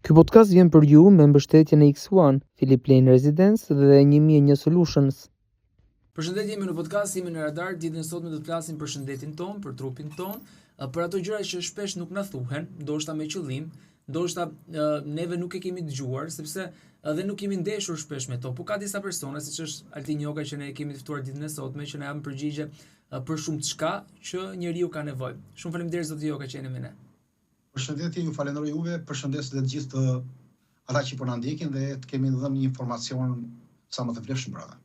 Ky podcast vjen për ju me mbështetjen e X1, Philip Lane Residence dhe 1001 Solutions. Përshëndetje, jemi në podcast, jemi në radar. Ditën e sotme do të flasim për shëndetin ton, për trupin ton, për ato gjëra që shpesh nuk na thuhen, ndoshta me qëllim, ndoshta neve nuk e kemi dëgjuar, sepse edhe nuk kemi ndeshur shpesh me to. Po ka disa persona, siç është Altin Joka që ne kemi ftuar ditën e sotme, që na japin përgjigje për shumë çka që njeriu ka nevojë. Shumë faleminderit zoti Joka që jeni me ne. Përshëndetje, ju falenderoj juve, përshëndes dhe të gjithë ata që po na ndjekin dhe të kemi dhënë një informacion sa më të vlefshëm për ata.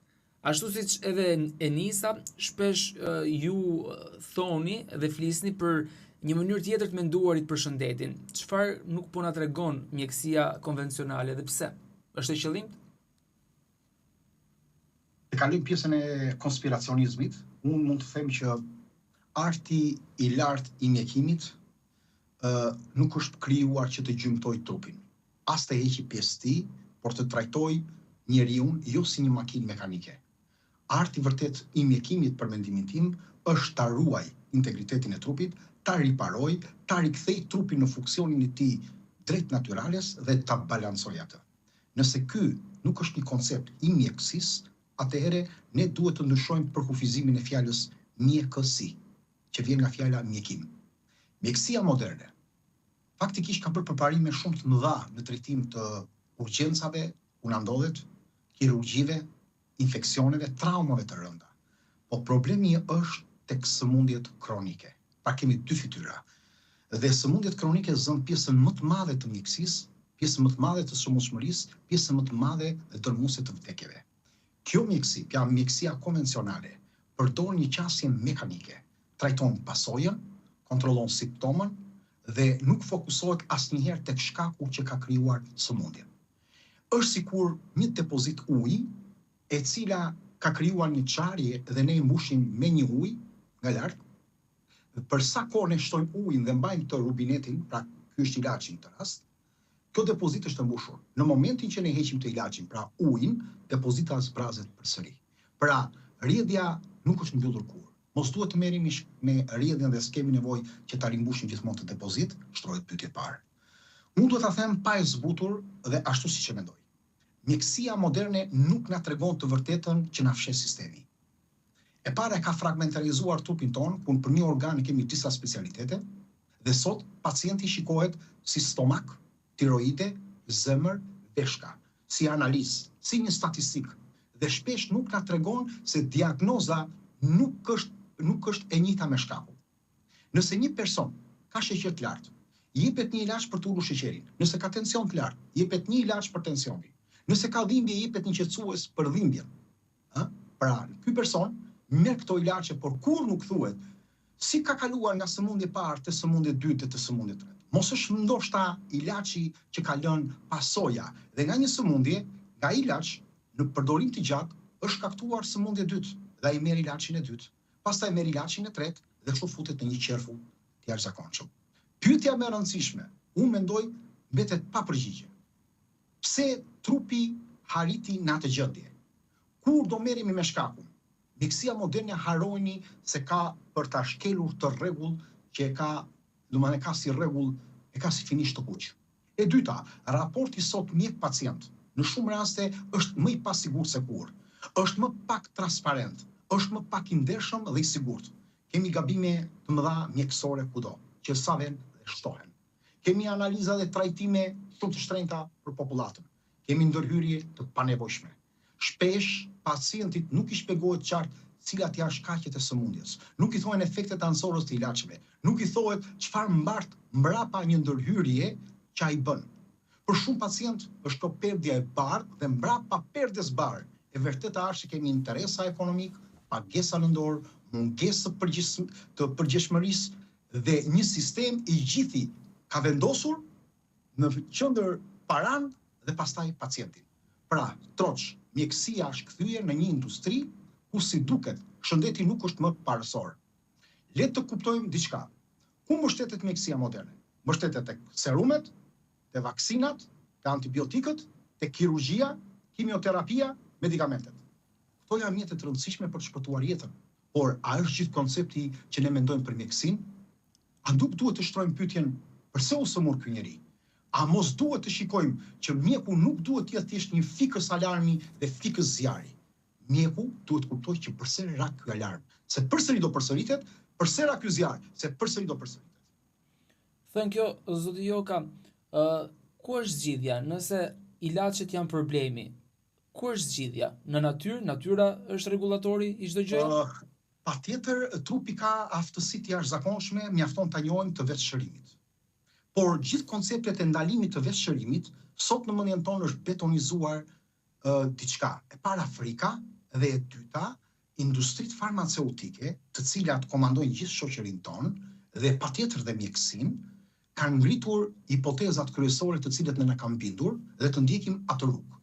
Ashtu siç edhe e nisa, shpesh ju thoni dhe flisni për një mënyrë tjetër të menduarit për shëndetin. Çfarë nuk po na tregon mjekësia konvencionale dhe pse? Është e qëllimt? Të kalim pjesën e konspiracionizmit, unë mund të them që arti i lartë i mjekimit nuk është krijuar që të gjymtoj trupin, as të heqi pjesë ti, por të trajtoj njeriun jo si një makinë mekanike. Arti vërtet i mjekimit për mendimin tim është ta ruaj integritetin e trupit, ta riparoj, ta rikthej trupin në funksionin e tij drejt natyrales dhe ta balancoj atë. Nëse ky nuk është një koncept i mjekësisë, atëherë ne duhet të ndryshojmë përkufizimin e fjalës mjekësi, që vjen nga fjala mjekim. Mjekësia moderne faktikisht ka bërë përparime shumë të mëdha në trajtim të urgjencave, ku na ndodhet, kirurgjive, infeksioneve, traumave të rënda. Po problemi është tek sëmundjet kronike. Pra kemi dy fytyra. Dhe sëmundjet kronike zën pjesën më të madhe të mjekësisë, pjesën më të madhe të shëmbullshmërisë, pjesën më të madhe dhe dërmuese të vdekjeve. Kjo mjekësi, pra mjekësia konvencionale, përdor një qasje mekanike, trajton pasojën, kontrollon simptomën dhe nuk fokusohet asnjëherë tek shkaku që ka krijuar sëmundjen. Është sikur një depozit uji, e cila ka krijuar një çarje dhe ne e mbushim me një ujë nga lart. Për sa kohë ne shtojmë ujin dhe mbajmë të rubinetin, pra ky është ilaçi në këtë rast, kjo depozit është e mbushur. Në momentin që ne heqim të ilaçin, pra ujin, depozita zbrazet përsëri. Pra, rrjedhja nuk është mbyllur kurrë. Mos duhet të merremi me rrjedhjen dhe s'kemi nevojë që ta rimbushim gjithmonë të depozit, shtrohet pyetja e parë. Unë duhet ta them pa e zbutur dhe ashtu siç e mendoj. Mjekësia moderne nuk na tregon të vërtetën që na fshes sistemi. E para ka fragmentarizuar trupin ton, ku për një organ kemi disa specialitete, dhe sot pacienti shikohet si stomak, tiroide, zemër, veshka, si analizë, si një statistik. Dhe shpesh nuk na tregon se diagnoza nuk është e njëjta me shkaku. Nëse një person ka sheqer të lartë, jepet një ilaç për të ulur sheqerin. Nëse ka tension të lartë, jepet një ilaç për tensionin. Nëse ka dhimbje, jepet një qetësues për dhimbjen. Pra, ky person merr këto ilaçe, por kur nuk thuhet si ka kaluar nga sëmundje parë te sëmundje dytë te sëmundje tretë. Mos është ndoshta ilaçi që ka lënë pasoja dhe nga një sëmundje, nga ilaç në përdorim të gjatë është shkaktuar sëmundje dytë dhe ai merr ilaçin e dytë. Pastaj merr ilaçin e tretë dhe kështu futet në një qerfull të jashtëzakonshëm. Pyetja më e rëndësishme, unë mendoj, mbetet pa përgjigje. Pse trupi hariti në atë gjendje? Kur do merremi me shkakun? Mjekësia moderne harrojni se ka për ta shkelur të rregull që e ka si rregull, e ka si finish të kuq. E dyta, raporti sot mjek-pacient në shumë raste është më i pasigurt se kurrë. Është më pak transparent, është më pak i ndershëm dhe i sigurt. Kemi gabime të mëdha mjekësore kudo, që sa vjen dhe shtohen. Kemi analiza dhe trajtime shumë të shtrenjta për popullatën. Kemi ndërhyrje të panevojshme. Shpesh pacientit nuk i shpjegohet qartë cilat janë shkaqet e sëmundjes. Nuk i thohen efektet anësorës të ilaçeve. Nuk i thohet çfarë mbart mbrapa një ndërhyrje që ai bën. Për shumë pacient është kjo perdja e bardhë dhe mbrapa perdes bardhë. E vërteta është që kemi interesa ekonomik, pagesa lëndor, mungesë të përgjegjshmërisë dhe një sistem i gjithi ka vendosur në qendër paran dhe pastaj pacientin. Pra, troç, mjekësia është kthyer në një industri ku si duket shëndeti nuk është më parësor. Le të kuptojmë diçka. Ku mbështetet mjekësia moderne? Mbështetet tek serumet, te vaksinat, te antibiotikët, te kirurgjia, kimioterapia, medikamentet. Këto janë mjete të rëndësishme për të shpëtuar jetën. Por a është gjithë koncepti që ne mendojmë për mjekësinë? A nuk duhet të shtrojmë pyetjen pse u sëmur ky njeri? A mos duhet të shikojmë që mjeku nuk duhet të jetë thjesht një fikës alarmi dhe fikës zjarri. Mjeku duhet kuptoj që përsëri ra ky alarm, se përsëri do përsëritet, përsëri ra ky zjarr, se përsëri do përsëritet. Thënë kjo, zoti Joka, ku është zgjidhja? Nëse ilaçet janë problemi, ku është zgjidhja? Në natyrë, natyra është rregullatori i çdo gjëje? Patjetër, trupi ka aftësi të jashtëzakonshme, mjafton ta njohim të vetëshërimit. Por gjithë konceptet e ndalimit të vetëshërimit, sot në mendjen tonë është betonizuar diçka. E para Afrika dhe e dyta industritë farmaceutike, të cilat komandojnë gjithë shoqërinë tonë dhe patjetër dhe mjekësinë, kanë ngritur hipotezat kryesore të cilat ne na kanë bindur dhe të ndjekim atë rrugë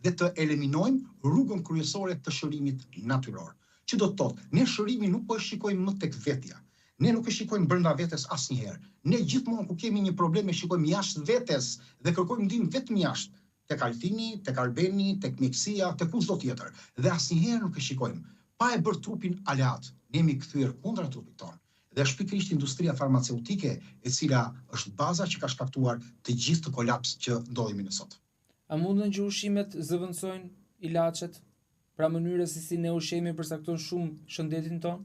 dhe të eliminojmë rrugën kryesore të shërimit natyror. Që do të thotë, ne shërimin nuk po e shikojmë më tek vetja. Ne nuk e shikojmë brenda vetes asnjëherë. Ne gjithmonë kur kemi një problem e shikojmë jashtë vetes dhe kërkojmë ndihmë vetëm jashtë, tek Altini, tek Albeni, tek mjekësia, tek kushdo tjetër. Dhe asnjëherë nuk e shikojmë. Pa e bërë trupin aleat, ne jemi kthyer kundra trupit tonë. Dhe është pikërisht industria farmaceutike e cila është baza që ka shkaktuar të gjithë të kolaps që ndodhemi në sot. A mundën që ushqimet zëvendësojnë ilaçet? Pra mënyra se si ne ushqemi përcakton shumë shëndetin tonë?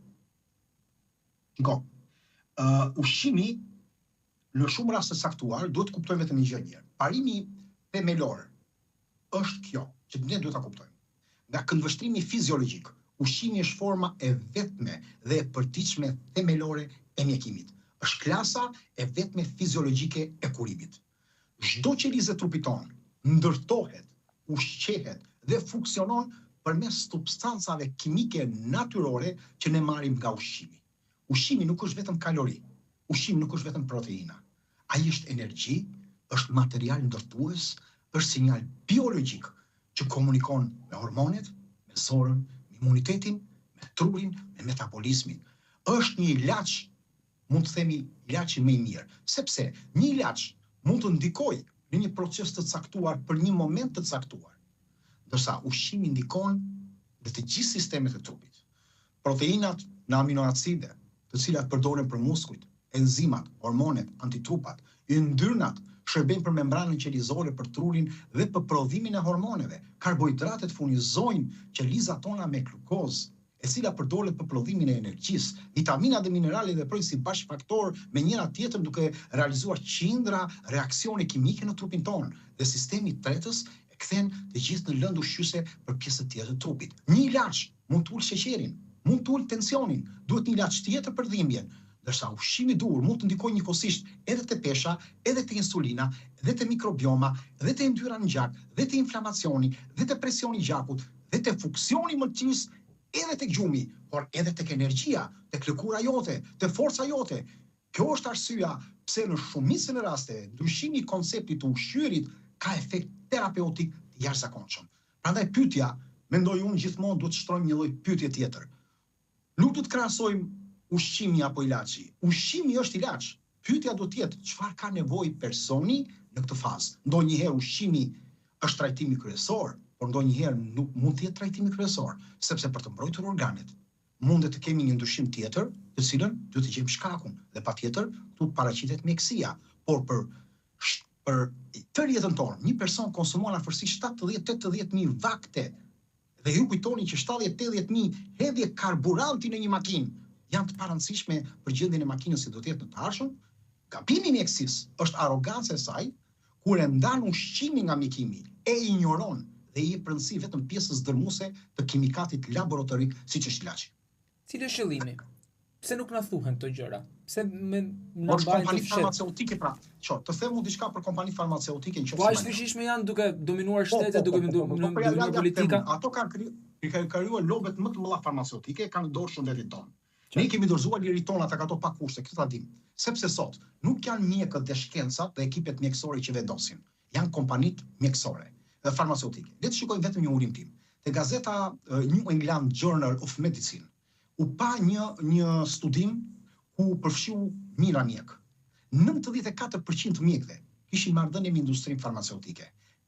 Ushqimi në shumë raste saktuar duhet të kuptojmë vetëm një gjë. Parimi themelor është kjo, që ne duhet ta kuptojmë. Nga këndvështrimi fiziologjik, ushqimi është forma e vetme dhe e përditshme themelore e mjekimit. Është klasa e vetme fiziologjike e kurimit. Çdo qelizë e trupit tonë ndërtohet, ushqehet dhe funksionon përmes substancave kimike natyrore që ne marrim nga ushqimi. Ushqimi nuk është vetëm kalori, ushqimi nuk është vetëm proteina. Ai është energji, është material ndërtues, është sinjal biologjik që komunikon me hormonet, me zorën, me imunitetin, me trurin, me metabolizmin. Është një ilaç, mund të themi ilaçi më i mirë, sepse një ilaç mund të ndikojë në një proces të caktuar për një moment të caktuar. Ndërsa ushqimi ndikon në të gjithë sistemet e trupit. Proteinat në aminoacide, të cilat përdoren për muskujt, enzimat, hormonet, antitrupat, yndyrnat shërbejnë për membranën qelizore, për trurin dhe për prodhimin e hormoneve. Karbohidratet furnizojnë qelizat tona me glukozë, e cila përdoret për prodhimin e energjisë. Vitaminat dhe mineralet veprojnë si bashkëfaktor me njëra tjetrën duke realizuar qindra reaksione kimike në trupin tonë. Dhe sistemi i tretës e kthen të gjithë në lëndë ushqyese për pjesët tjetër të trupit. Një ilaç mund të ulë sheqerin, mund të ulë tensionin, duhet një ilaç tjetër për dhimbjen. Ndërsa ushqimi i dur mund të ndikojë njëkohësisht edhe te pesha, edhe te insulina, edhe te mikrobioma, edhe te yndyra në gjak, edhe te inflamacioni, edhe te presioni i gjakut, edhe te funksioni i mëlçisë, edhe tek gjumi, por edhe tek energjia, tek lëkura jote, te forca jote. Kjo është arsyeja pse në shumicën e raste ndryshimi i konceptit të ushqyerit ka efekt terapeutik të jashtëzakonshëm. Prandaj pyetja, mendoj unë gjithmonë duhet të shtrojmë një lloj pyetje tjetër. Nuk do të krahasojmë ushqimi apo ilaçi. Ushqimi është ilaç. Pyetja do të jetë çfarë ka nevojë personi në këtë fazë. Ndonjëherë ushqimi është trajtimi kryesor, por ndonjëherë nuk mund të jetë trajtimi kryesor, sepse për të mbrojtur organet mundet të kemi një ndryshim tjetër, të cilën duhet të gjejmë shkakun dhe patjetër këtu paraqitet mjekësia. Por për tërë jetën tonë, një person konsumon afërsisht 70-80.000 vakte dhe ju kujtoni që 70-80.000 hedhje karburanti në një makinë janë të parëndësishme për gjendjen e makinës si do të jetë në të ardhmen. Gabimi i mjekësisë është arroganca e saj kur e ndan ushqimin nga mjekimi, e injoron dhe i jep rëndësi vetëm pjesës dërmuese të kimikatit laboratorik siç është ilaçi. Cili është qëllimi? Pse nuk na thuhen këto gjëra? Pse na Por mbajnë të kompanitë fshet? farmaceutike pra, të themu diçka për kompanitë farmaceutike Po aq fuqishme janë duke dominuar shtetet, duke dominuar politika. Ato kanë krijuar lobet më të mëdha farmaceutike, kanë dorë shëndetin tonë. Ne kemi dorëzuar lirit tona tek ato pa kushte, këtë ta dim. Sepse sot nuk janë mjekët dhe shkencat dhe ekipet mjekësore që vendosin. Janë kompanitë mjekësore dhe farmaceutike. Le të shikojmë vetëm një urim tim. Te gazeta New England Journal of Medicine u pa një studim ku përfshiu mijëra mjek. 94% të mjekëve kishin marrëdhënie me industrinë farmaceutike.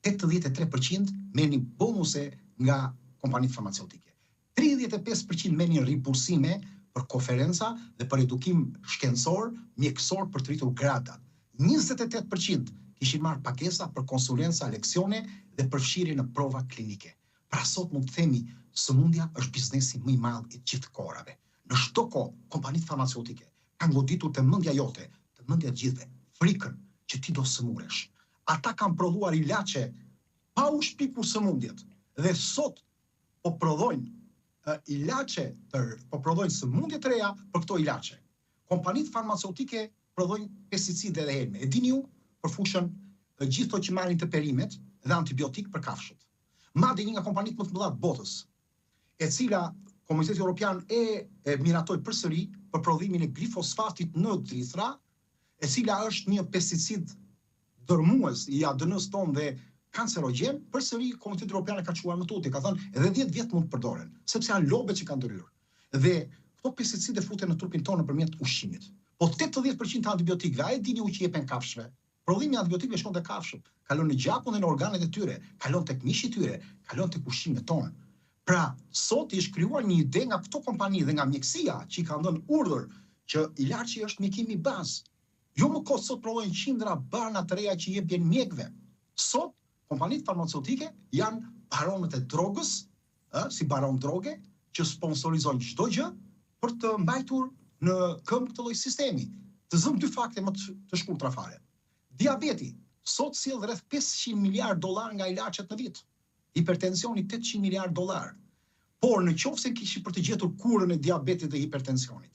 83% merrnin bonuse nga kompanitë farmaceutike. 35% merrnin ripulsime për konferenca dhe për edukim shkencor, mjekësor për të rritur gradat. 28% kishin marrë pagesa për konsulenca, leksione dhe përfshirje në prova klinike. Pra sot mund të themi sëmundja është biznesi më i madh i gjithë kohërave. Në çdo kohë, kompanitë farmaceutike kanë goditur të mendja jote, të mendja të gjithëve, frikën që ti do sëmuresh. Ata kanë prodhuar ilaçe pa u shpikur sëmundjet dhe sot po prodhojnë ilaçe po prodhojnë sëmundje të reja për këto ilaçe. Kompanitë farmaceutike prodhojnë pesticide dhe helme. E dini ju për fushën gjithë to që marrin të perimet dhe antibiotik për kafshët. Madje një nga kompanitë më të mëdha të botës, e cila Komuniteti Evropian e miratoi përsëri për prodhimin e glifosfatit në drithra, e cila është një pesticid dërmues i ADN-s tonë dhe kancerogjen, përsëri Komuniteti Evropian e ka quar më tutje, ka thënë edhe 10 vjet mund të përdoren, sepse janë lobe që kanë ndërhyrë. Dhe këto pesticide futen në trupin tonë nëpërmjet ushqimit. Po 80% të antibiotikëve, a e dini ju që jepen kafshëve? Prodhimi i antibiotikëve shkon te kafshët, kalon në gjakun dhe në organet e tyre, kalon tek mishi i tyre, kalon tek ushqimet tonë. Pra, sot i është krijuar një ide nga këto kompani dhe nga mjekësia që i kanë dhënë urdhër që ilaçi është mjekimi bazë. Jo më kot sot prodhojnë qindra barna të reja që jepin mjekëve. Sot kompanitë farmaceutike janë baronët e drogës, si baron droge, që sponsorizojnë çdo gjë për të mbajtur në këmbë këtë lloj sistemi. Të zëm dy fakte më të shkurtra fare. Diabeti sot sjell rreth 500 miliard dollar nga ilaçet në vit. Hipertensioni 800 miliard dollar. Por në qoftë se kishin për të gjetur kurën e diabetit dhe hipertensionit,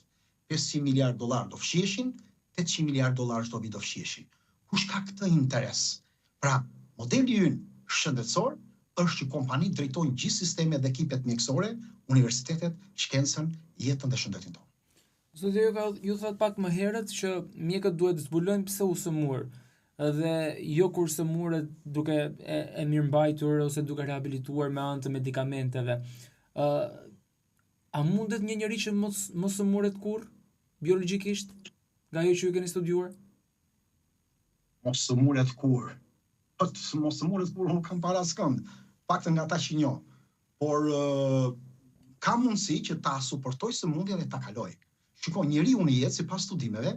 500 miliard dollar do fshiheshin, 800 miliard dollar çdo vit do fshiheshin. Kush ka këtë interes? Pra, modeli ynë shëndetësor është që kompanitë drejtojnë gjithë sistemet dhe ekipet mjekësore, universitetet, shkencën, jetën dhe shëndetin tonë. Zoti ju thot pak më herët që mjekët duhet zbulojnë pse u sëmur dhe jo kur sëmuret duke e mirëmbajtur ose duke rehabilituar me anë të medikamenteve. A mundet një njeri që mos sëmuret kurrë biologjikisht nga ajo që ju keni studiuar? Mos sëmuret kurrë. Mos sëmuret kurrë nuk kam para askënd. Paktën nga ata që njoh. Por ka mundësi që ta suportoj sëmundjen dhe ta kaloj. Shikoj, njeriu në jetë sipas studimeve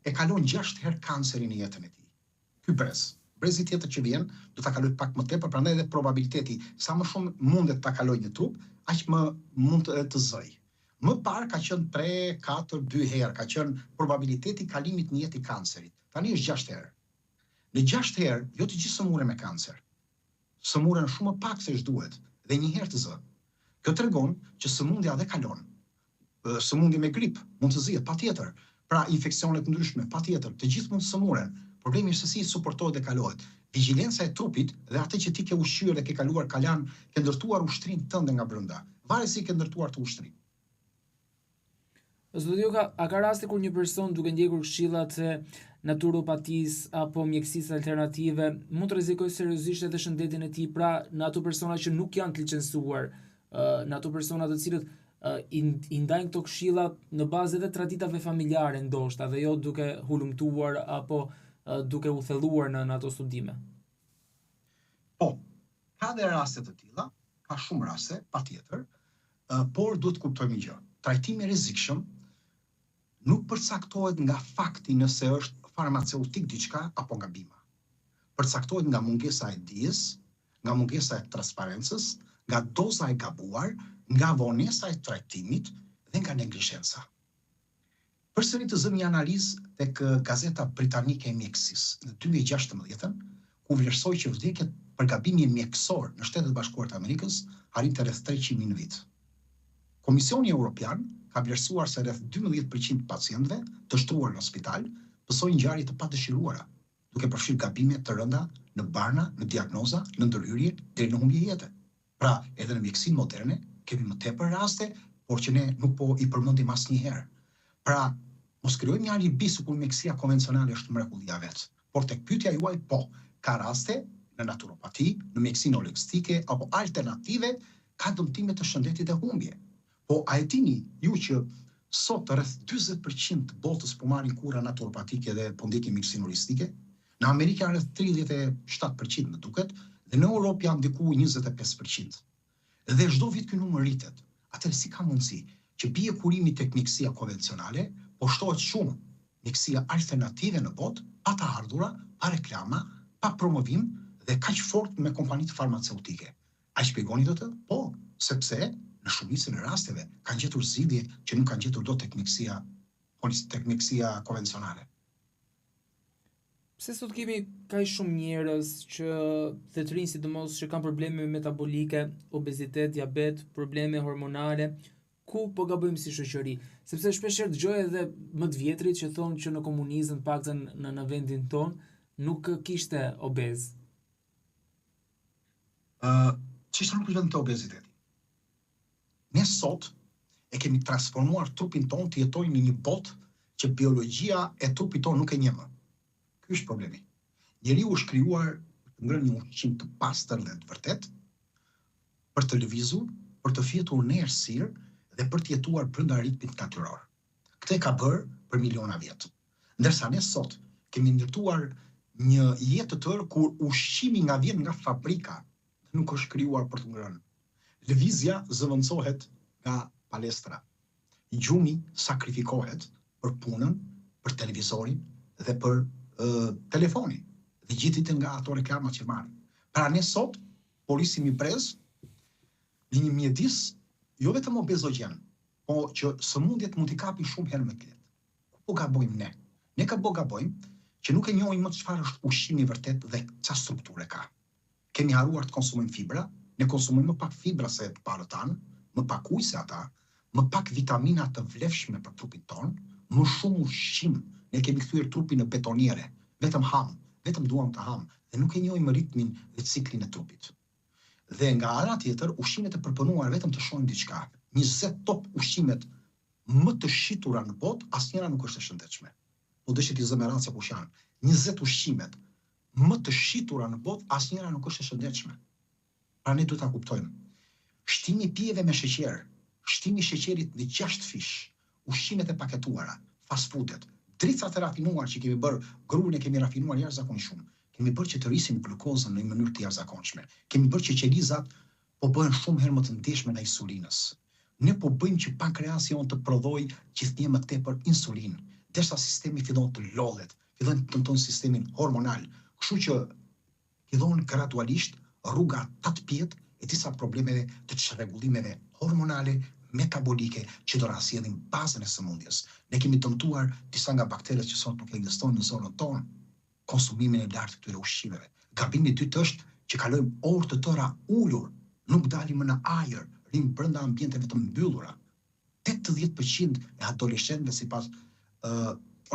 e kalon 6 herë kancerin në jetën e tij. Ky brezi tjetër që vjen, do ta kaloj pak më tepër, prandaj edhe probabiliteti sa më shumë mundet ta kaloj në trup, aq më mund të zëj. Më parë ka qenë 3, 4, 2 herë, ka qenë probabiliteti kalimit në jetë i kancerit. Tani është 6 herë. Në 6 herë, jo të gjithë sëmuren me kancer. Sëmuren shumë më pak se ç'duhet dhe një herë të zë. Kjo tregon që sëmundja dhe kalon. Sëmundje me grip mund të zihet patjetër. Pra infeksionet ndryshme patjetër, të gjithë mund të sëmuren. Problemi është se si suportohet dhe kalohet. Vigjilenca e trupit dhe atë që ti ke ushqyer dhe ke kaluar kalan, ke ndërtuar ushtrinë tënde nga brenda. Varet si ke ndërtuar të ushtrin. Zoti Joka, a ka raste kur një person duke ndjekur këshillat e naturopatisë apo mjekësisë alternative mund të rrezikojë seriozisht edhe shëndetin e tij, pra në ato persona që nuk janë të licencuar, në ato persona të cilët i ndajnë këto këshilla në bazë edhe traditave familjare ndoshta dhe jo duke hulumtuar apo duke u thelluar në ato studime. Po, ka dhe raste të tilla, ka shumë raste, patjetër, por duhet të kuptojmë një gjë. Trajtimi i rrezikshëm nuk përcaktohet nga fakti nëse është farmaceutik diçka apo nga bima. Përcaktohet nga mungesa e dijes, nga mungesa e transparencës, nga doza e gabuar, nga vonesa e trajtimit dhe nga neglizhenca. Përsëri të zëm një analizë tek Gazeta Britanike e Mjekësisë në 2016, ku vlerësoi që vdekjet për gabimin mjekësor në Shtetet Bashkuara të Amerikës arrinte rreth 300.000 në vit. Komisioni Evropian ka vlerësuar se rreth 12% pacientëve të shtruar në spital pësojnë ngjarje të padëshiruara, duke përfshirë gabime të rënda në barna, në diagnoza, në ndërhyrje deri në humbje jete. Pra, edhe në mjekësinë moderne kemi më tepër raste, por që ne nuk po i përmendim asnjëherë. Pra, mos krijojmë një alibi sikur mjekësia konvencionale është mrekullia vet. Por tek pyetja juaj, po, ka raste në naturopati, në mjekësinë holistike apo alternative ka dëmtime të shëndetit dhe humbje. Po a e dini ju që sot rreth 40% të botës po marrin kura naturopatike dhe po ndjekin mjekësinë holistike? Në Amerikë janë rreth 37% më duket, dhe në Europë janë diku 25%. Dhe çdo vit ky numër rritet. Atëherë si ka mundësi që bie kurimi tek mjekësia konvencionale, po shtohet shumë mjekësia alternative në botë pa të ardhura, pa reklama, pa promovim dhe kaq fort me kompanitë farmaceutike. A shpjegoni do të? Po, sepse në shumicën e rasteve kanë gjetur zgjidhje që nuk kanë gjetur dot tek mjekësia konvencionale. Pse sot kemi kaq shumë njerëz që të rinj sidomos që kanë probleme metabolike, obezitet, diabet, probleme hormonale, ku po gabojmë si shoqëri? Sepse shpeshherë dëgjoj edhe më të vjetrit që thonë që në komunizëm, paktën në vendin ton, nuk kishte obez. Çishte nuk është vetëm të obeziteti. Ne sot e kemi transformuar trupin ton të jetojë në një botë që biologjia e trupit ton nuk e njeh më. Ky është problemi. Njeriu është krijuar të ngrënë një ushqim të pastër dhe të vërtet, për të lëvizur, për të fjetur në errësirë dhe për të jetuar brenda ritmit natyror. Këtë e ka bërë për miliona vjet. Ndërsa ne sot kemi ndërtuar një jetë të tërë kur ushqimi nga vjen nga fabrika nuk është krijuar për të ngrënë. Lëvizja zëvendësohet nga palestra. Gjumi sakrifikohet për punën, për televizorin dhe për telefonin. Dhe gjithë nga ato reklama që marrin. Pra ne sot polisim i brez në një mjedis jo vetëm obezogjen, po që sëmundjet mund t'i kapi shumë herë më lehtë. Ku po gabojmë ne? Ne gabojmë që nuk e njohim më çfarë është ushqimi i vërtet dhe çfarë strukture ka. Kemi haruar të konsumojmë fibra, ne konsumojmë më pak fibra se të parët tanë, më pak ujë se ata, më pak vitamina të vlefshme për trupin ton, më shumë ushqim. Ne kemi kthyer trupin në betoniere, vetëm ham, vetëm duam të ham, dhe nuk e njohim ritmin dhe ciklin e trupit. Dhe nga ana tjetër, ushqimet e përpunuar vetëm të shohim diçka. 20 top ushqimet më të shitura në botë, asnjëra nuk është e shëndetshme. Po dëshit i zëmë rancë kush janë. 20 ushqimet më të shitura në botë, asnjëra nuk është e shëndetshme. Pra ne duhet ta kuptojmë. Shtimi i pijeve me sheqer, shtimi i sheqerit në 6 fish, ushqimet e paketuara, fast foodet, dricat e rafinuar që kemi bërë, gruën e kemi rafinuar jashtëzakonisht shumë. Kemi bërë që të rrisim glukozën në një mënyrë të jashtëzakonshme. Kemi bërë që qelizat po bëhen shumë herë më të ndeshme nga insulinës. Ne po bëjmë që pankreasi jon të prodhojë gjithnjë më tepër insulinë, derisa sistemi fillon të lodhet, fillon të dëmton sistemin hormonal. Kështu që fillon gradualisht rruga ta të pjetë e disa problemeve të çrregullimeve hormonale, metabolike që do rasjedhin bazën e sëmundjes. Ne kemi dëmtuar disa nga bakteret që sot nuk ekzistojnë në zonën tonë, konsumimin e lartë të këtyre ushqimeve. Gabimi i dytë është që kalojmë orë të tëra ulur, nuk dalim më në ajër, rim brenda ambienteve të mbyllura. 80% e adoleshentëve sipas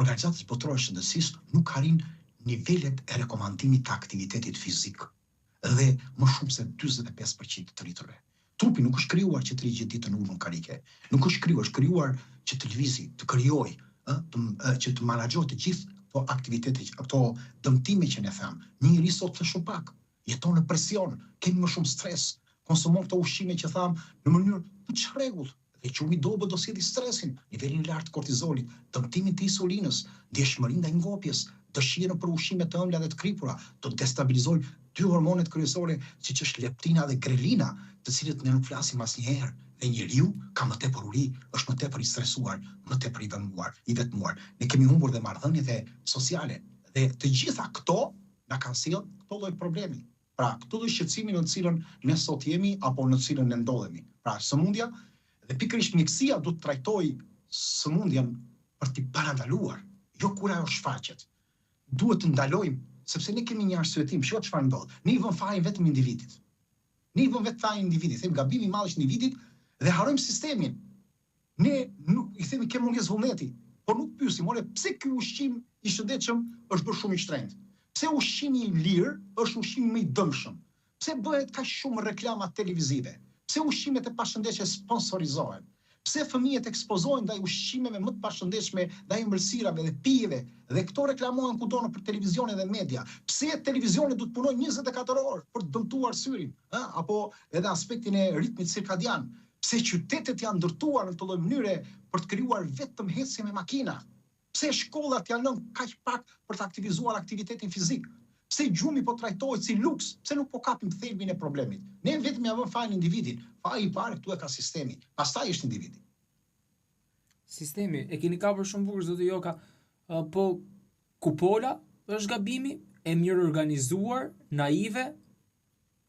Organizatës Botërore të Shëndetësisë nuk arrin nivelet e rekomandimit të aktivitetit fizik dhe më shumë se 45% të rriturve. Trupi nuk është krijuar që të rri gjithë ditën ulur në karike. Nuk është krijuar që të lëvizë, të krijojë, që të menaxhojë të gjithë këto aktivitete, këto dëmtime që ne them. Një njerëz sot të shumë pak, jeton në presion, kemi më shumë stres, konsumon këto ushqime që tham në mënyrë të çrregullt. Dhe qumi dobët do sjellë stresin, nivelin e lartë të kortizolit, dëmtimin të insulinës, ndjeshmërinë ndaj ngopjes, dëshirën për ushqime të ëmbla dhe të kripura, do të destabilizojnë 2 hormonet kryesore, siç është leptina dhe grelina, të cilët ne nuk flasim asnjëherë. Dhe njeriu ka më tepër uri, është më tepër i stresuar, më tepër i vetmuar. Ne kemi humbur dhe marrëdhëniet sociale. Dhe të gjitha këto na kanë sjellë këto lloj problemi. Pra, këto lloj shqetësimi në të cilën ne sot jemi apo në të cilën ne ndodhemi. Pra, sëmundja dhe pikërisht mjekësia duhet të trajtojë sëmundjen për t'i parandaluar, jo kur ajo shfaqet. Duhet të ndalojmë, sepse ne kemi një arsyetim, çfarë ndodh. Ne I vëmë fajin vetëm individit. Ne I vëmë vetë fajin individit, them gabimi I madh është individit dhe harrojmë sistemin. Ne nuk I themi ke mungesë vullneti, por nuk pyesim, ore, pse ky ushqim I shëndetshëm është bërë shumë I shtrenjtë? Pse ushqimi I lirë është ushqimi më I dëmshëm? Pse bëhet kaq shumë reklama televizive? Pse ushqimet e pashëndetshme sponsorizohen? Pse fëmijët ekspozohen ndaj ushqimeve më të pashëndetshme, ndaj ëmbëlsirave dhe pijeve, dhe këto reklamohen kudo në televizione dhe media? Pse televizioni duhet të punojë 24 orë për të dëmtuar syrin, apo edhe aspektin e ritmit cirkadian? Pse qytetet janë ndërtuar në këtë lloj mënyre për të krijuar vetëm hecje me makina? Pse shkollat janë lënë kaq pak për të aktivizuar aktivitetin fizik? Pse gjumi po trajtohet si luks? Pse nuk po kapim thelbin e problemit? Ne vetëm ja vëmë fajin individin. Faji I parë këtu e ka sistemi, pastaj është individi. Sistemi, e keni kapur shumë bukur zoti Joka, po kupola është gabimi, e mirë organizuar, naive,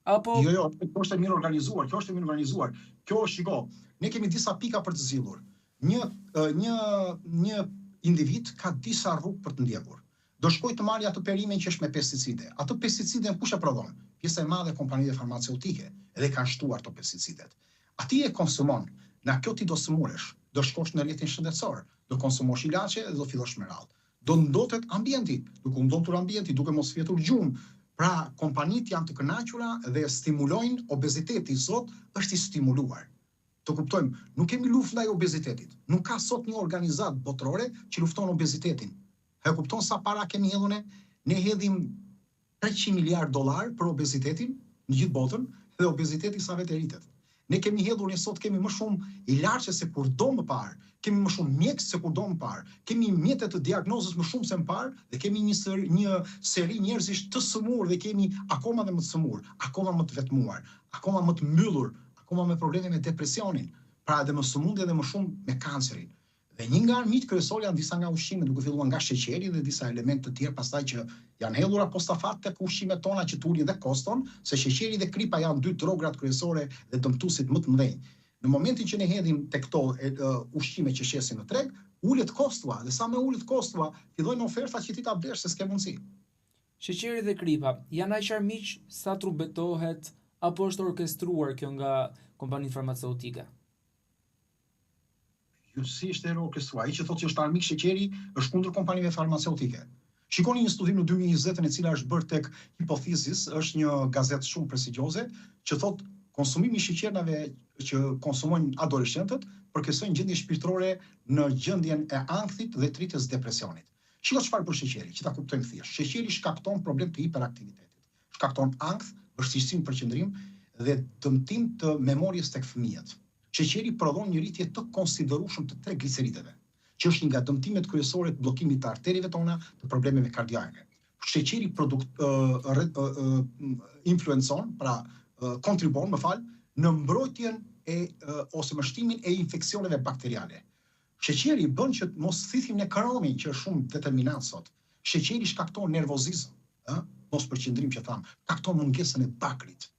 apo Jo, kjo është e mirë organizuar, kjo është e mirë organizuar. Kjo është, shiko, ne kemi disa pika për të zgjidhur. Një individ ka disa rrugë për të ndjekur. Do shkoj të marrë atë perimin që është me pesticide. Atë pesticide kush e prodhon? Pjesa e madhe e kompanive farmaceutike, edhe kanë shtuar ato pesticidet. Ati e konsumon, na kjo ti do sëmuresh, do shkosh në rrjetin shëndetësor, do konsumosh ilaçe dhe do fillosh me radhë. Do ndotet ambienti, duke ndotur ambienti, duke mos fjetur gjumë. Pra, kompanitë janë të kënaqura dhe stimulojnë obeziteti. Sot është i stimuluar. Të kuptojmë, nuk kemi luftë ndaj obezitetit. Nuk ka sot një organizatë botërore që lufton obezitetin. E kupton sa para kemi hedhur ne? Ne hedhim $300 miliardë për obezitetin në gjithë botën dhe obeziteti sa vetë rritet. Ne kemi hedhur, ne sot kemi më shumë ilaçe se kur do më parë, kemi më shumë mjekës se kur do më parë, kemi mjete të diagnozës më shumë se më parë dhe kemi një seri njerëzish të sëmurë dhe kemi akoma dhe më të sëmurë, akoma më të vetmuar, akoma më të mbyllur, akoma me probleme me depresionin, pra edhe më sëmundje dhe më shumë me kancerin. Dhe një nga armiqt kryesorë janë disa nga ushqimet, duke filluar nga sheqeri dhe disa elemente të tjerë pastaj që janë hedhur apostafat tek ushqimet tona që të ulin dhe koston, se sheqeri dhe kripa janë dy drograt kryesore dhe dëmtuesit më të mëdhenj. Në momentin që ne hedhim tek këto ushqime që shesin në treg, ulet kostua dhe sa më ulet kostua, fillojnë oferta që ti ta blesh se s'ke mundësi. sheqeri dhe kripa janë aq armiq sa trubetohet apo është orkestruar kjo nga kompanitë farmaceutike? Si është orkestruar? Ai që thotë që është armik sheqeri është kundër kompanive farmaceutike. Shikoni një studim në 2020 e cila është bërë tek Hypothesis, është një gazetë shumë prestigjioze që thotë konsumimi i sheqernave që konsumojnë adoleshentët përkersojnë gjendje shpirtërore në gjendjen e ankthit dhe tritjes depresionit. Shiko çfarë bën sheqeri, që ta kuptojmë thjesht. Sheqeri shkakton problem të hiperaktivitetit, shkakton ankth, vështirësi në përqendrim dhe dëmtim të memorjes tek fëmijët. Sheqeri prodhon një rritje të konsiderueshme të trigliceridëve, që është një nga dëmtimet kryesore të bllokimit të arterieve tona, të problemeve kardiake. Sheqeri influencon, pra kontribon, në mbrojtjen ose mbështimin e infeksioneve bakteriale. Sheqeri bën që mos thithim në karomin, që është shumë determinant sot. Sheqeri shkakton nervozizëm, mos përqendrim që tham, shkakton mungesën e bakrit,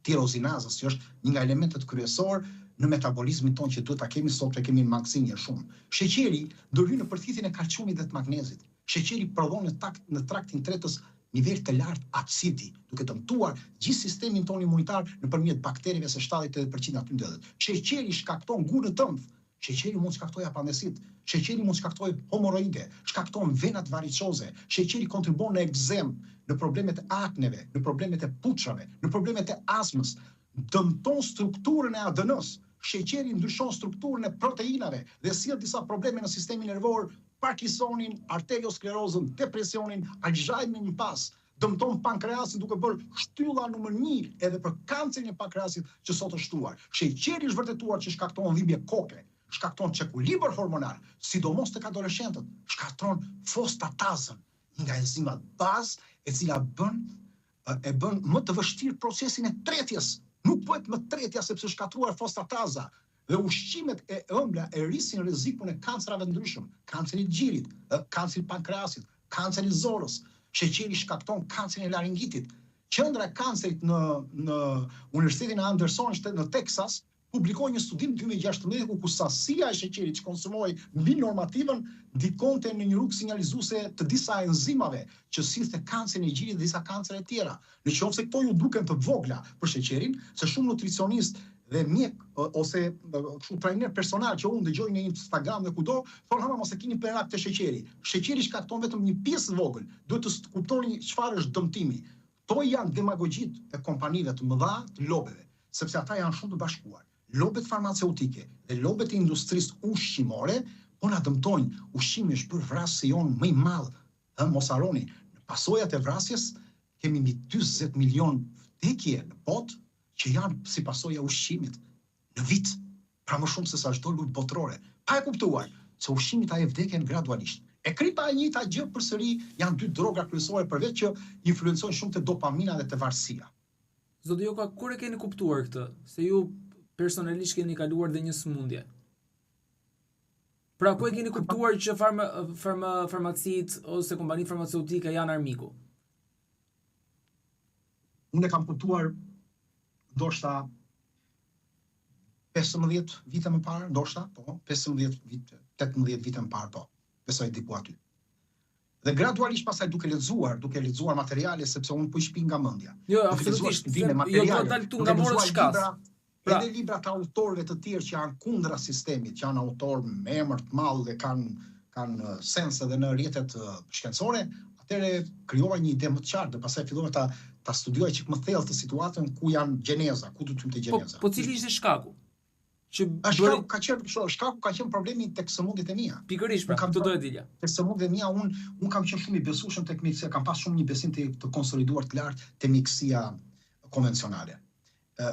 tirozinazës, që është një nga elementet kryesor në metabolizmin tonë që duhet ta kemi sot, që kemi maksimie shumë. Sheqeri ndërhyn në përthithjen e kalciumit dhe të magnezit. Sheqeri prodhon në traktin tretës nivel të lartë atsidi, duke dëmtuar gjithë sistemin tonë imunitar nëpërmjet bakterieve se 70-80% aty ndodhet. Sheqeri shkakton gurë të ëmbël. Sheqeri mund shkaktojë apandesit, sheqeri mund shkaktojë homoroide, shkakton venat varicoze, sheqeri kontribon në ekzem, në problemet e akneve, në problemet e puçrave, në problemet e astmës, dëmton strukturën e ADN-s, sheqeri ndryshon strukturën e proteinave dhe sjell disa probleme në sistemin nervor, Parkinsonin, arteriosklerozën, depresionin, Alzheimerin në pas, dëmton pankreasin duke bërë shtylla numër 1 edhe për kancerin e pankreasit që sot është shtuar. Sheqeri është vërtetuar që shkakton dhimbje koke, shkakton çekuilibër hormonal, sidomos tek adoleshentët, shkakton fosfatazën, një nga enzimat bazë e cila bën më të vështirë procesin e tretjes. Nuk bëhet më tretja sepse shkatruar fosfataza. Dhe ushqimet e ëmbla e rrisin rrezikun e kancerave të ndryshëm, kanceri i gjirit, kanceri i pankreasit, kanceri i zorës. Sheqeri shkakton kancerin e laringitit. Qendra e kancerit në Universitetin e Anderson në Texas publikoi një studim 2016 ku sasia e sheqerit që konsumoi mbi normativën ndikonte në një rrugë sinjalizuese të disa enzimave që sillte kancerin e gjirit dhe disa kancere të tjera. Nëse këto ju duken të vogla për sheqerin, se shumë nutricionist dhe mjek ose kështu trajner personal që unë dëgjoj në Instagram dhe kudo, thonë hama mos e keni perak të sheqeri. Sheqeri shkakton vetëm një pjesë vogël. Duhet të kuptoni çfarë është dëmtimi. Kto janë demagogjit e kompanive të mëdha të lobeve, sepse ata janë shumë të bashkuar. Lobet farmaceutike dhe lobet e industrisë ushqimore po na dëmtojnë. Ushqimi është bërë vrasësi jonë më i madh. Mos harroni, në pasojat e vrasjes kemi mbi 40 milion vdekje në botë që janë si pasojë e ushqimit në vit, pra më shumë se sa çdo lujë botërore. Pa e kuptuar se ushqimi ta jep vdekjen gradualisht. E kripa e njëjta gjë përsëri janë dy droga kryesore përveç që influencojnë shumë te dopamina dhe te varësia. Zoti Joka, kur e keni kuptuar këtë? Se ju personalisht keni kaluar dhe një sëmundje. Pra ku e keni kuptuar që farmacitë ose kompanitë farmaceutike janë armiku? Unë e kam kuptuar ndoshta 15 vite më parë, ndoshta, po, 18 vite më parë, po, besoj diku aty. Dhe gradualisht pasaj duke lexuar materiale, sepse unë po i shpi nga mendja. Jo, absolutisht. Jo, do dal këtu nga morët shkas. Edhe libra të autorëve të tjerë që janë kundra sistemit, që janë autorë me emër të madh dhe kanë sens edhe në rrjetet shkencore, atëre krijova një ide më të qartë dhe pastaj fillova ta studioj çik më thellë të situatën ku janë gjeneza, ku do të hynte gjeneza. Po cili ishte shkaku? Shkaku ka qenë problemi tek sëmundjet e mia. Pikërisht, pra, këtë do e dilja. Tek sëmundjet e mia unë kam qenë shumë i besueshëm tek mjekësia, kam pas shumë një besim të konsoliduar të lartë te mjekësia konvencionale.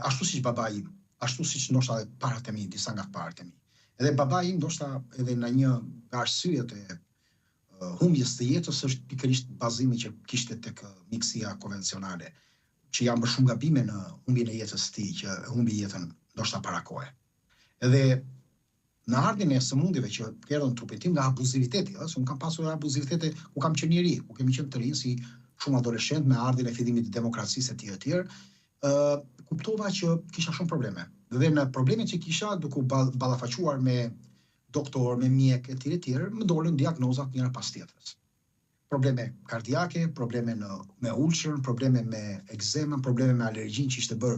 Ashtu siç babai im, ashtu siç ndoshta parat e mi, disa nga parat e mi. Edhe babai im ndoshta edhe në një nga arsyet e humbjes të jetës është pikërisht bazimi që kishte tek mjekësia konvencionale, që janë më shumë gabime në humbjen e jetës së tij, që humbi jetën ndoshta para kohe. Edhe në ardhin e sëmundjeve që erdhën trupin tim nga abuziviteti, unë kam pasur abuzivitete ku kam qenë njerëj, ku kemi qenë të rinj si shumë adoleshent me ardhin e fillimit të demokracisë etj. Kuptova që kisha shumë probleme. Dhe në problemet që kisha, duke u ballafaquar me doktor, me mjek etj, më dolën diagnozat njëra pas tjetrës. Probleme kardiake, probleme me ulçën, probleme me ekzemën, probleme me alergjinë që ishte bërë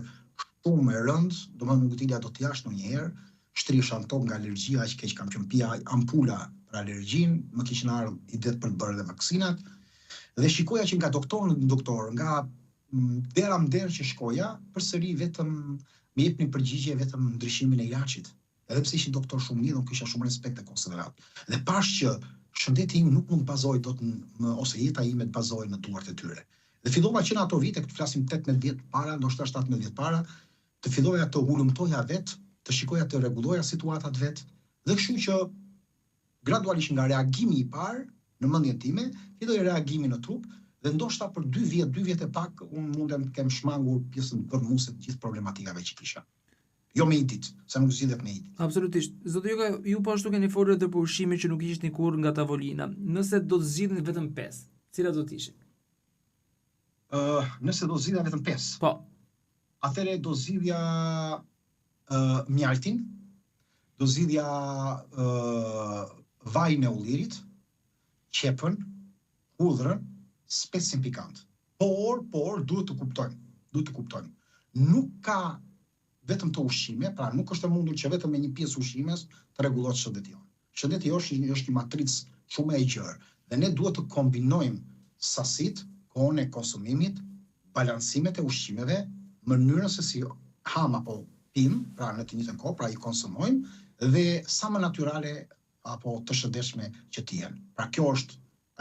shumë e rëndë, domethënë nuk dilja dot jashtë ndonjëherë, shtrisha në tokë nga alergjia, aq keq kam qenë, pija ampula për alergjinë, më kishin ardhur idetë për të bërë dhe vaksinat. Dhe shikoja që nga doktor në doktor, nga dera në derë që shkoja, përsëri vetëm më jepnin përgjigje vetëm ndryshimin e ilaçit. Edhe pse ishin doktor shumë mirë, unë kisha shumë respekt e konsiderat. Dhe pash që shëndeti im nuk mund të bazoj dot ose jeta ime të bazoj në duart e tyre. Dhe fillova që në ato vite, këtu flasim 18 vjet para, ndoshta 17 vjet para, të filloja të hulumtoja vet, të shikoja të rregulloja situatat vet, dhe kështu që gradualisht nga reagimi i parë në mendjen time, filloi reagimi në trup, dhe ndoshta për 2 vjet e pak, unë mundem të kem shmangur pjesën përmuese të gjithë problematikave që kisha. Jo me idit, se nuk zgjidhet me idit. Absolutisht. Zoti Joka, ju po ashtu keni folur edhe për ushqimet që nuk ishit kurrë nga tavolina. Nëse do të zgjidhni vetëm 5, cilat do të ishin? Nëse do zgjidhja vetëm 5. Po. Atëre do zgjidhja mjaltin, do zgjidhja vajin e ullirit, qepën, hudhrën, specin pikant. Por duhet të kuptojmë. Nuk ka vetëm të ushqime, pra nuk është e mundur që vetëm me një pjesë ushqimes të rregullohet shëndeti jonë. Shëndeti jonë është një matricë shumë e gjerë dhe ne duhet të kombinojmë sasitë, kohën e konsumimit, balancimet e ushqimeve, mënyrën se si ham apo pim, pra në të njëjtën kohë, pra i konsumojmë dhe sa më natyrale apo të shëndetshme që të jenë. Pra kjo është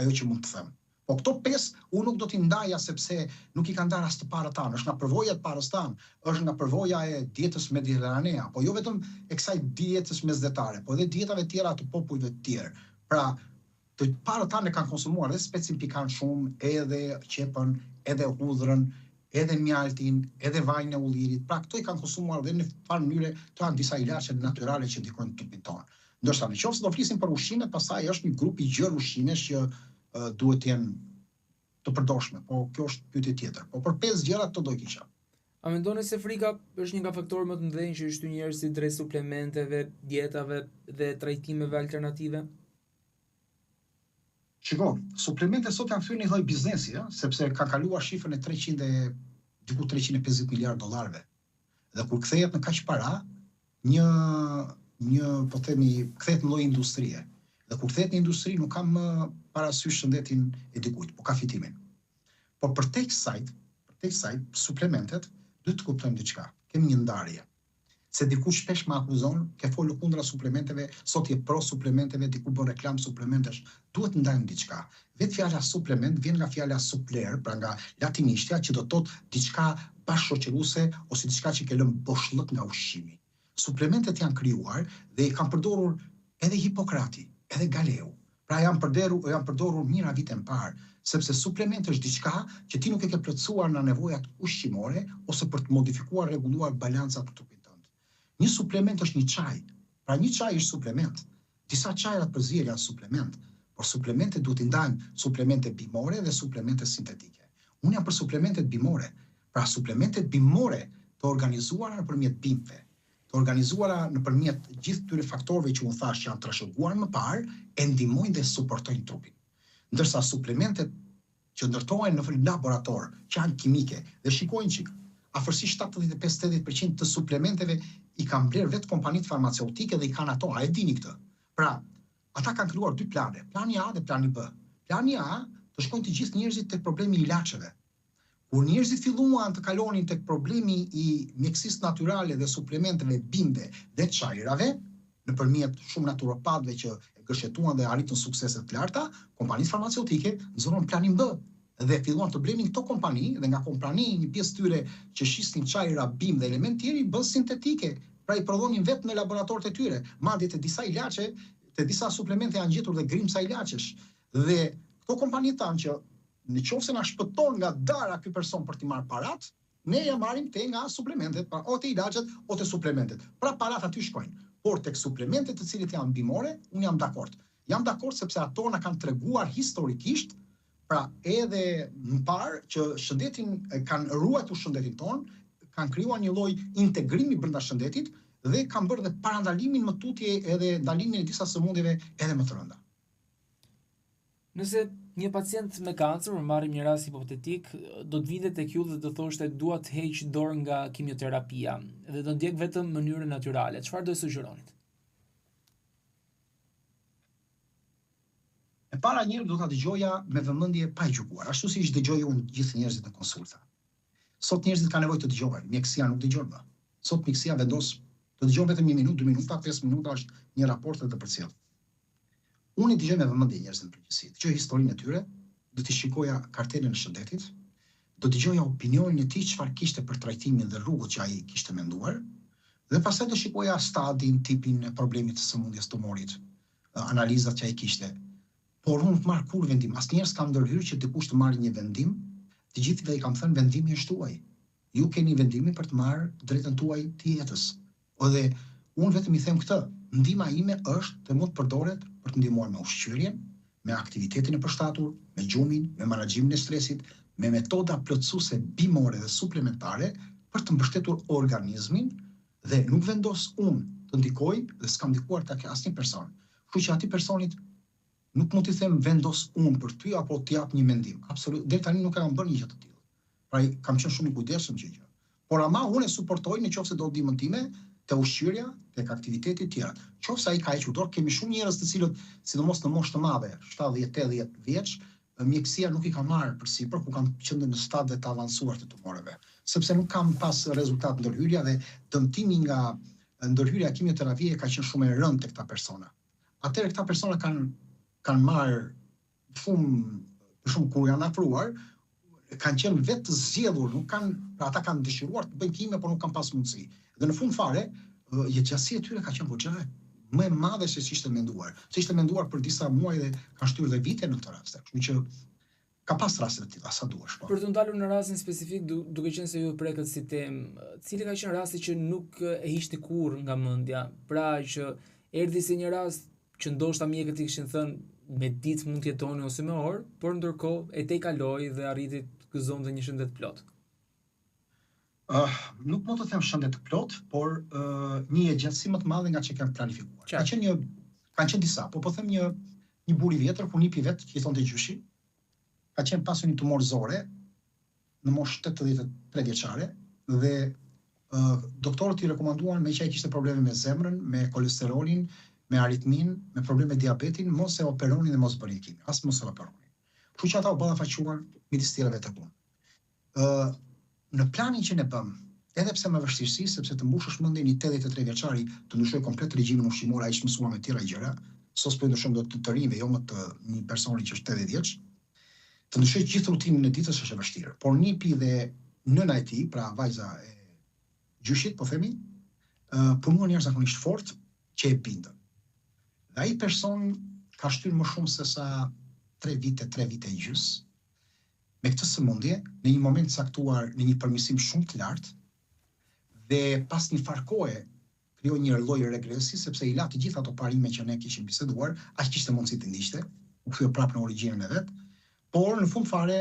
ajo që mund të them. Po këto 5 unë nuk do t'i ndaja sepse nuk i kanë ndarë as të parët tanë, është nga përvoja të parës tanë, është nga përvoja e dietës mediteranea, po jo vetëm e kësaj dietës mesdhetare, po edhe dietave tjera të popujve të tjerë. Pra, të parët tanë e kanë konsumuar edhe specin pikant shumë, edhe qepën, edhe hudhrën, edhe mjaltin, edhe vajin e ullirit. Pra, këto i kanë konsumuar dhe në farë mënyre të janë disa ilaçe natyrale që ndikojnë trupin tonë. Ndoshta nëse do flisim për ushqimet, pastaj është një grup i gjerë ushqimesh që duhet të jenë të përdorshme, po kjo është pyetje tjetër. Po për 5 gjëra këto do i kisha. A mendoni se frika është një nga faktorët më të mëdhenj që i shtyn njerëzit drejt suplementeve, dietave dhe trajtimeve alternative? Shiko, suplementet sot janë thyrë një lloj biznesi, sepse ka kaluar shifrën e 350 miliardë dollarëve. Dhe kur kthehet në kaq para, një po themi kthehet në lloj industrie. Dhe kur kthehet në industri nuk kam parasysh shëndetin e dikujt, po ka fitimin. Por për tek kësaj suplementet duhet të kuptojmë diçka. Kemi një ndarje. Se dikush shpesh më akuzon ke folur kundra suplementeve, sot je pro suplementeve, diku bën reklam suplementesh. Duhet të ndajmë diçka. Vetë fjala suplement vjen nga fjala suppler, pra nga latinishtja që do të thotë diçka bashkëshoqëruese ose diçka që ke lënë boshllëk nga ushqimi. Suplementet janë krijuar dhe i kanë përdorur edhe Hipokrati, edhe Galeu. Pra janë përdorur mijëra vite më parë, sepse suplementi është diçka që ti nuk e ke plotësuar në nevojat ushqimore ose për të modifikuar, rregulluar balancat të trupit tënd. Një suplement është një çaj. Pra një çaj është suplement. Disa çajrat përzier janë suplement, por suplementet duhet i ndajmë suplemente bimore dhe suplemente sintetike. Unë jam për suplementet bimore. Pra suplementet bimore të organizuara nëpërmjet bimëve, të organizuara nëpërmjet gjithë këtyre faktorëve që unë thash që janë trashëguar më parë, e ndihmojnë dhe suportojnë trupin. Ndërsa suplementet që ndërtohen në laborator, që janë kimike, dhe shikojnë që afërsisht 75-80% të suplementeve i kanë blerë vetë kompanitë farmaceutike dhe i kanë ato, a e dini këtë? Pra, ata kanë krijuar dy plane, plani A dhe plani B. Plani A të shkojnë të gjithë njerëzit tek problemi i ilaçeve. Kur njerëzit filluan të kalonin tek problemi i mjekësisë natyrale dhe suplementeve bimbe dhe çajrave, nëpërmjet shumë naturopatëve që e gëshetuan dhe arritën suksese të larta, kompanitë farmaceutike nxorën planin B dhe filluan të blenin këto kompani dhe nga kompani një pjesë tyre që shisnin çajra bim dhe element tjerë bën sintetike, pra i prodhonin vetë në laboratorët e tyre, madje të disa ilaçe, të disa suplemente janë gjetur dhe grimca ilaçesh. Dhe këto kompani thanë që në qoftë se na shpëton nga dara ky person për t'i marrë parat, ne ja marrim te nga suplementet, pra o te ilaçet o te suplementet. Pra parat aty shkojnë. Por tek suplementet të cilët janë bimore, unë jam dakord. Jam dakord sepse ato na kanë treguar historikisht, pra edhe më parë që shëndetin kanë ruajtur shëndetin ton, kanë krijuar një lloj integrimi brenda shëndetit dhe kanë bërë dhe parandalimin më tutje edhe ndalimin e disa sëmundjeve edhe më të rënda. Nëse një pacient me kancer, marrim një rast hipotetik, do të vinte tek ju dhe do thoshte dua të heq dorë nga kimioterapia dhe do ndjek vetëm mënyrën natyrale, çfarë do i sugjeronit? E para njëherë do ta dëgjoja me vëmendje pa e gjykuar, ashtu siç dëgjoj unë gjithë njerëzit në konsulta. Sot njerëzit kanë nevojë të dëgjohen, mjekësia nuk dëgjon më. Sot mjekësia vendos të dëgjon vetëm 1 minutë, 2 minuta, 5 minuta është një raport dhe të përcjell. Unë i dëgjoj me vëmendje njerëzit në përgjithësi, dëgjoj historinë e tyre, do t'i shikoja kartelën e shëndetit, do dëgjoja opinionin e tij çfarë kishte për trajtimin dhe rrugët që ai kishte menduar, dhe pastaj do shikoja stadin, tipin e problemit të sëmundjes tumorit, analizat që ai kishte. Por unë të marr kur vendim, asnjëherë s'kam ndërhyrë që dikush të marrë një vendim, të gjithëve i kam thënë vendimi është tuaj. Ju keni vendimin për të marrë drejtën tuaj të jetës. Dhe unë vetëm i them këtë, ndihma ime është të mund të përdoret për të ndihmuar me ushqyerjen, me aktivitetin e përshtatur, me gjumin, me menaxhimin e stresit, me metoda plotësuese bimore dhe suplementare për të mbështetur organizmin dhe nuk vendos unë të ndikoj dhe s'kam ndikuar tek asnjë person. Kështu që atij personit nuk mund t'i them vendos unë për ty apo t'i jap një mendim. Absolut, deri tani nuk kam bërë një gjë të tillë. Pra kam qenë shumë i kujdesshëm që gjë. Por ama unë e suportoj nëse do ndihmën time te ushqyerja, tek aktiviteti të tjera. Qofse ai ka hequr dorë, kemi shumë njerëz të cilët, sidomos në moshë të madhe, 70-80 vjeç, mjekësia nuk i ka marrë përsipër ku kanë qenë në stade të avancuar të tumoreve, sepse nuk kanë pas rezultat ndërhyrja dhe dëmtimi nga ndërhyrja kimioterapie ka qenë shumë e rëndë tek këta persona. Atëherë këta persona kanë marrë shumë kur janë afruar, kanë qenë vetë të zgjedhur, nuk kanë, pra ata kanë dëshiruar të bëjnë kimio, por nuk kanë pas mundësi. Dhe në fund fare, jetësia e tyre ka qenë goxha më e madhe se si ishte menduar. Se ishte menduar për disa muaj dhe kanë shtyrë dhe vite në këtë rast. Kështu që ka pas raste të tilla sa duhesh. Për të ndalur në rastin specifik, duke qenë se ju prekët si temë, cili ka qenë rasti që nuk e hiqni kurrë nga mendja, pra që erdhi si një rast që ndoshta mjekët i kishin thënë me ditë mund të jetoni ose me orë, por ndërkohë e tej kaloi dhe arriti të gëzonte një shëndet plot. Nuk mund të them shëndet të plot, por një jetësi më të madhe nga që kanë planifikuar. Kanë qenë disa, po them një burr i vjetër, ku nipi vet që i thonte gjyshi, ka qenë pasur një tumor zore në moshë 83 vjeçare dhe doktorët i rekomanduan me që ai kishte probleme me zemrën, me kolesterolin, me aritmin, me probleme me diabetin, mos e operonin dhe mos bënin kimio, as mos e operonin. Kështu që ata u ballafaquan midis tjerëve të punë. Në planin që ne bëm, edhe pse me vështirësi, sepse të mbushësh mendjen një 83 vjeçari të ndryshoj komplet regjimin ushqimor, ai është mësuar me tjera gjëra, sos po ndryshon do të rinjve, jo më të një personi që është 80 vjeç, të ndryshoj gjithë rutinin e ditës është e vështirë. Por nipi dhe nëna e tij, pra vajza e gjyshit, po themi, punuan jashtëzakonisht fort që e bindën. Dhe ai person ka shtyrë më shumë se sa 3 vite e gjys, me këtë sëmundje, në një moment caktuar në një përmirësim shumë të lartë, dhe pas një farë kohe, krijoi një lloj regresi sepse i la të gjitha ato parime që ne kishim biseduar, aq kishte mundësi të ndiqte, u kthye prapë në origjinën e vet, por në fund fare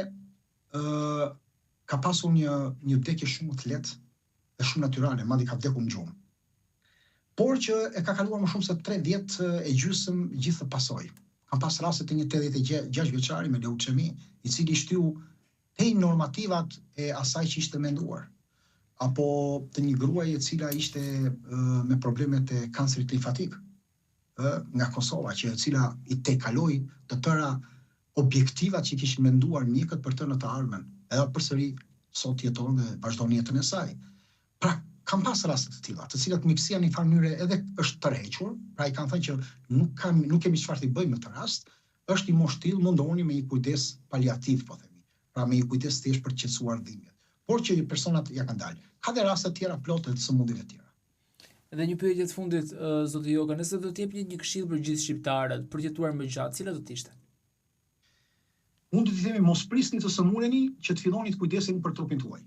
ka pasur një vdekje shumë të lehtë dhe shumë natyrale, madje ka vdekur në gjumë. Por që e ka kaluar më shumë se 3 vjet e gjysmë gjithë të pasoj. Kam pas raste të një 86 vjeçari me leucemi, i cili shtyu tej normativat e asaj që ishte menduar. Apo të një gruaje e cila ishte me problemet e kancerit limfatik nga Kosova, që e cila i tejkaloi të tëra objektivat që kishin menduar mjekët për të në të ardhmen, edhe përsëri sot jeton dhe vazhdon jetën e saj. Pra, kam pas raste të tilla, të cilat mjekësia në një farë mënyrë edhe është tërhequr, pra i kanë thënë që nuk kemi çfarë të bëjmë në të rast, është i moshtill, mundoni me një kujdes paliativ, po themi. Pra me një kujdes thjesht për të qetësuar dhimbjet. Por që personat ja kanë dalë. Ka dhe raste të tjera plotë të sëmundjeve të tjera. Dhe një pyetje të fundit, zoti Joka, nëse do të jepni një këshill për gjithë shqiptarët për të jetuar më gjatë, cila do të ishte? Unë do t'i themi mos prisni të sëmureni që të filloni të kujdeseni për trupin tuaj.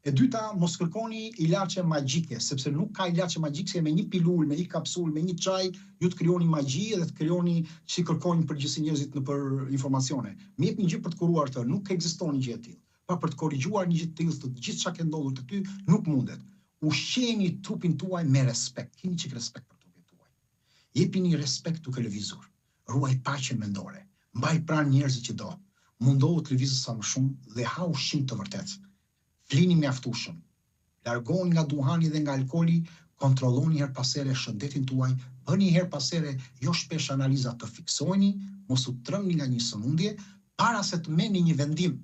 E dyta, mos kërkoni ilaçe magjike, sepse nuk ka ilaçe magjike, me një pilul, me një kapsul, me një çaj, ju të krijoni magji dhe të krijoni si kërkojnë përgjithësi njerëzit në për informacione. Me jep një gjë për të kuruar të, nuk ekziston një gjë e tillë. Pa për të korrigjuar një gjë të tillë, të gjithë çka ke ndodhur te ty, nuk mundet. Ushqeni trupin tuaj me respekt, keni çik respekt për trupin tuaj. Jepini respekt duke lëvizur. Ruaj paqen mendore. Mbaj pranë njerëzit që do. Mundohu të lëvizësh sa më shumë dhe ha ushqim të vërtetë. Flini mjaftueshëm. Largoni nga duhani dhe nga alkooli, kontrolloni her pas here shëndetin tuaj, bëni her pas here jo shpesh analiza, të fiksojeni, mos u trëngni nga një sëmundje para se të merrni një vendim.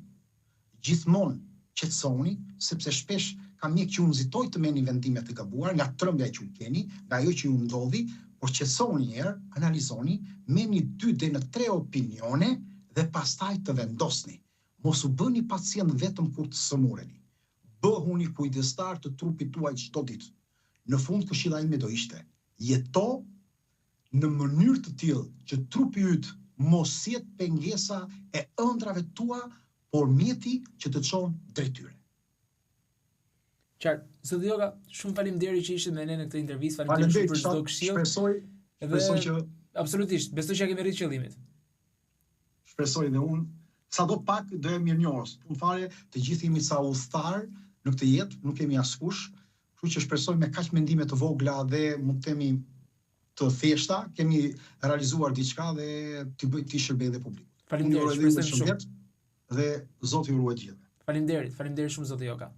Gjithmonë qetësoni, sepse shpesh ka mjek që u nxitoj të merrni vendime të gabuar nga trembja që ju keni, nga ajo që ju ndodhi, por qetësoni një herë, analizoni, merrni 2 deri në 3 opinione dhe pastaj të vendosni. Mos u bëni pacient vetëm kur të sëmureni. Bëhuni kujdestar të trupit tuaj çdo ditë. Në fund këshilla ime do ishte: jeto në mënyrë të tillë që trupi yt mos jetë pengesa e ëndrave tua, por mjeti që të çon drejt tyre. Qartë, zoti Joka, shumë faleminderit që ishit me ne në këtë intervistë, faleminderit për çdo këshill. Shpresoj që absolutisht, besoj që kemi rritë qëllimit. Shpresoj dhe unë, sado pak do e mirënjohës. Unë fare të gjithë jemi sa udhëtar në këtë jetë, nuk kemi askush, kështu që shpresoj me kaq mendime të vogla dhe mund të themi të thjeshta, kemi realizuar diçka dhe të shërbejë dhe publikut. Faleminderit, shpresoj shumë. Dhe Zoti ju ruaj gjithë. Faleminderit shumë zoti Joka.